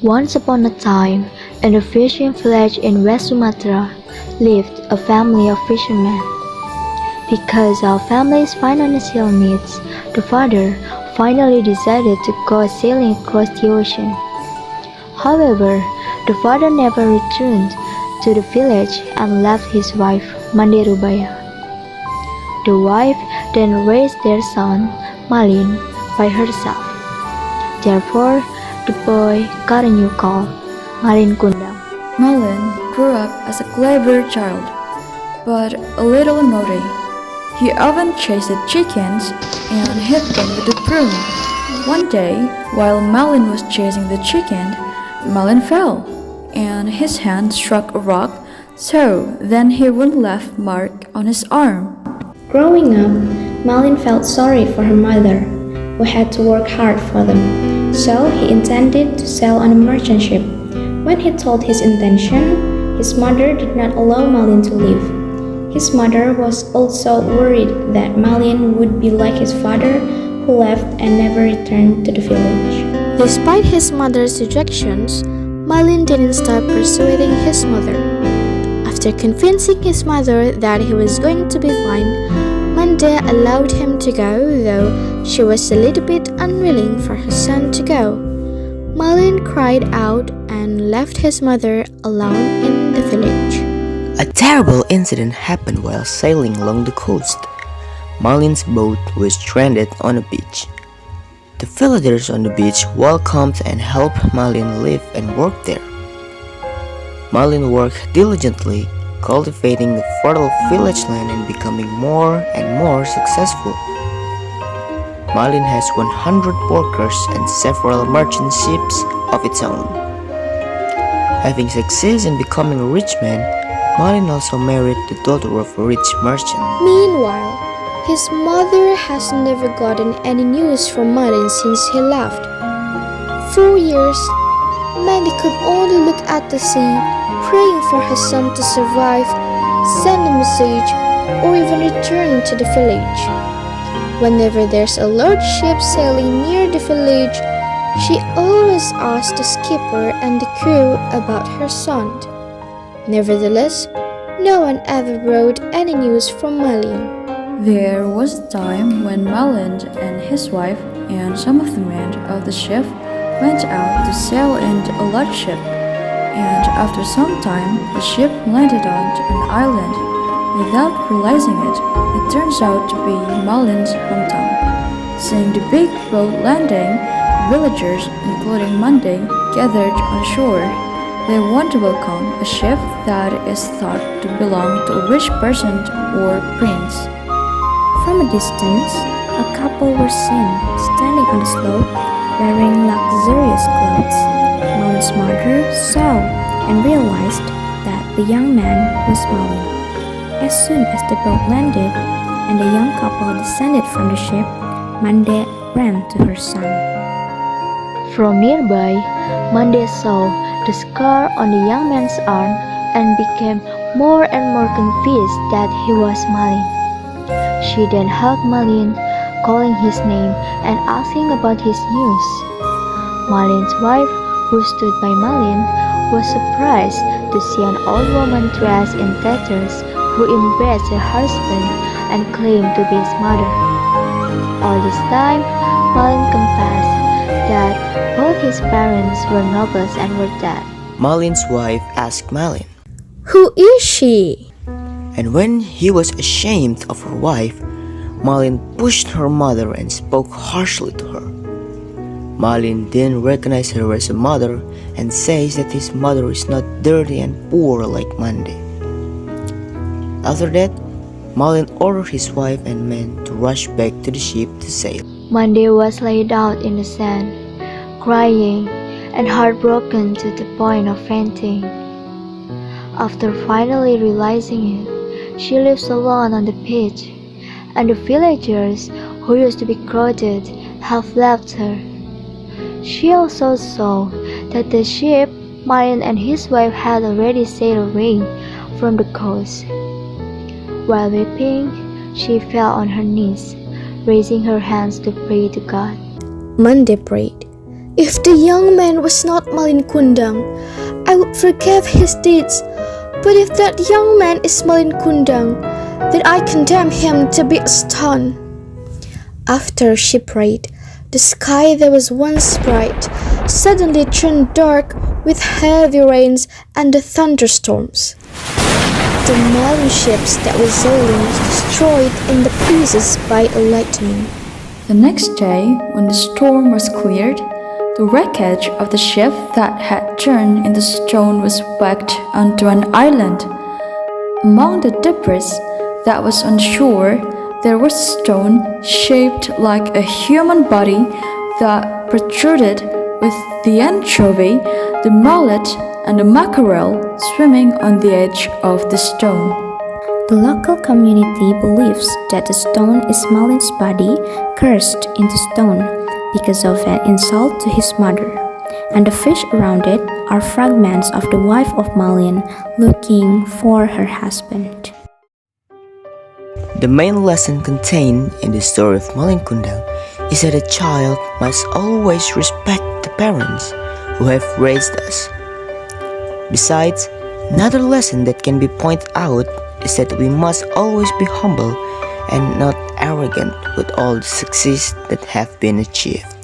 Once upon a time, in a fishing village in West Sumatra, lived a family of fishermen. Because of family's financial needs, the father finally decided to go sailing across the ocean. However, the father never returned to the village and left his wife, Mandirubaya. The wife then raised their son, Malin, by herself. Therefore, the boy got a new call, Malin Kundang. Malin grew up as a clever child, but a little naughty. He often chased the chickens and hit them with a broom. One day, while Malin was chasing the chicken, Malin fell, and his hand struck a rock, so then he would left mark on his arm. Growing up, Malin felt sorry for her mother, who had to work hard for them, so he intended to sail on a merchant ship. When he told his intention, his mother did not allow Malin to leave. His mother was also worried that Malin would be like his father, who left and never returned to the village. Despite his mother's rejections, Malin didn't stop persuading his mother. After convincing his mother that he was going to be fine, Mande allowed him to go, though she was a little bit unwilling for her son to go. Malin cried out and left his mother alone in the village. A terrible incident happened while sailing along the coast. Malin's boat was stranded on a beach. The villagers on the beach welcomed and helped Malin live and work there. Malin worked diligently, cultivating the fertile village land and becoming more and more successful. Malin has 100 workers and several merchant ships of its own. Having success in becoming a rich man, Malin also married the daughter of a rich merchant. Meanwhile, his mother has never gotten any news from Malin since he left. For years, Mandy could only look at the sea, praying for her son to survive, send a message, or even return to the village. Whenever there's a large ship sailing near the village, she always asks the skipper and the crew about her son. Nevertheless, no one ever brought any news from Malin. There was a time when Malin and his wife and some of the men of the ship went out to sail in a large ship, and after some time the ship landed on an island. Without realizing it, it turns out to be Malin's hometown. Seeing the big boat landing, villagers, including Monday, gathered on shore. They want to welcome a ship that is thought to belong to a rich person or prince. From a distance, a couple were seen standing on the slope wearing luxurious clothes. Malin's mother saw and realized that the young man was Malin. As soon as the boat landed and the young couple descended from the ship, Mande ran to her son. From nearby, Mande saw the scar on the young man's arm and became more and more convinced that he was Malin. She then hugged Malin, calling his name and asking about his news. Malin's wife, who stood by Malin, was surprised to see an old woman dressed in tatters who embraced her husband and claimed to be his mother. All this time, Malin confessed that both his parents were nobles and were dead. Malin's wife asked Malin, Who is she? and when he was ashamed of her wife, Malin pushed her mother and spoke harshly to her. Malin then recognized her as a mother and says that his mother is not dirty and poor like Mande. After that, Malin ordered his wife and men to rush back to the ship to sail. Mande was laid out in the sand, crying and heartbroken to the point of fainting. After finally realizing it, she lives alone on the beach, and the villagers who used to be crowded have left her. She also saw that the ship Malin and his wife had already sailed away from the coast. While weeping, she fell on her knees, raising her hands to pray to God. Mande prayed, If the young man was not Malin Kundang, I would forgive his deeds. But if that young man is Malin Kundang, then I condemn him to be a stone." After she prayed, the sky that was once bright suddenly turned dark with heavy rains and thunderstorms. The Malin ships that were sailing was destroyed into pieces by a lightning. The next day, when the storm was cleared, the wreckage of the ship that had turned into stone was whacked onto an island. Among the debris that was on shore, there was a stone shaped like a human body that protruded, with the anchovy, the mullet, and the mackerel swimming on the edge of the stone. The local community believes that the stone is Malin's body cursed into stone because of an insult to his mother, and the fish around it are fragments of the wife of Malin looking for her husband. The main lesson contained in the story of Malin Kundang is that a child must always respect the parents who have raised us. Besides, another lesson that can be pointed out is that we must always be humble and not arrogant with all the success that have been achieved.